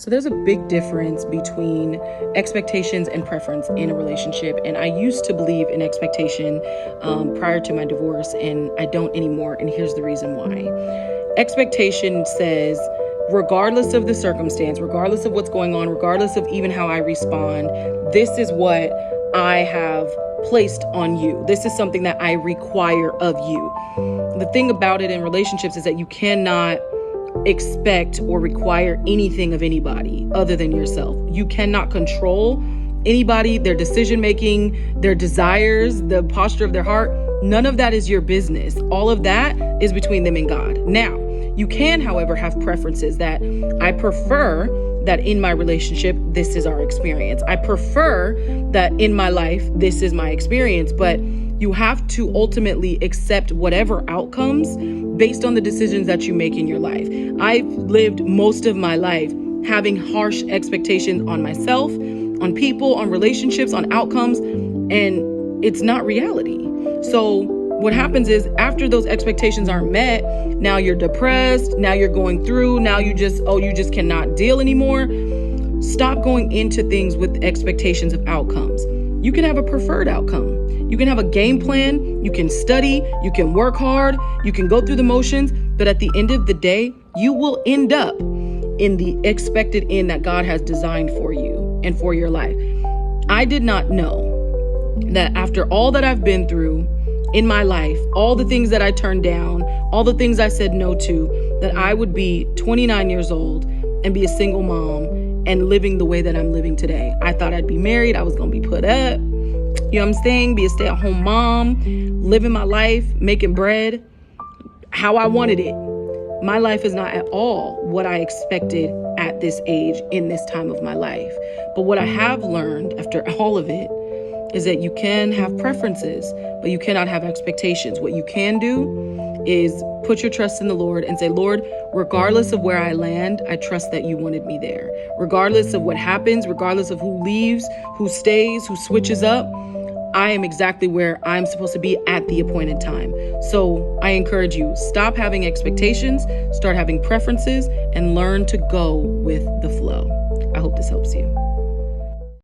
So there's a big difference between expectations and preference in a relationship. And I used to believe in expectation prior to my divorce, and I don't anymore. And here's the reason why. Expectation says, regardless of the circumstance, regardless of what's going on, regardless of even how I respond, this is what I have placed on you. This is something that I require of you. The thing about it in relationships is that you cannot expect or require anything of anybody other than yourself. You cannot control anybody, their decision making, their desires, the posture of their heart. None of that is your business. All of that is between them and God. Now, you can, however, have preferences that I prefer that in my relationship, this is our experience. I prefer that in my life, this is my experience. But you have to ultimately accept whatever outcomes based on the decisions that you make in your life. I've lived most of my life having harsh expectations on myself, on people, on relationships, on outcomes, and it's not reality. So what happens is after those expectations aren't met, now you're depressed, now you're going through, now you just cannot deal anymore. Stop going into things with expectations of outcomes. You can have a preferred outcome. You can have a game plan, you can study, you can work hard, you can go through the motions, but at the end of the day, you will end up in the expected end that God has designed for you and for your life. I did not know that after all that I've been through in my life, all the things that I turned down, all the things I said no to, that I would be 29 years old and be a single mom and living the way that I'm living today. I thought I'd be married, I was gonna be put up, you know what I'm saying? Be a stay-at-home mom, living my life, making bread, how I wanted it. My life is not at all what I expected at this age, in this time of my life. But what I have learned after all of it is that you can have preferences, but you cannot have expectations. What you can do is put your trust in the Lord and say, Lord, regardless of where I land, I trust that you wanted me there. Regardless of what happens, regardless of who leaves, who stays, who switches up, I am exactly where I'm supposed to be at the appointed time. So I encourage you, stop having expectations, start having preferences, and learn to go with the flow. I hope this helps you.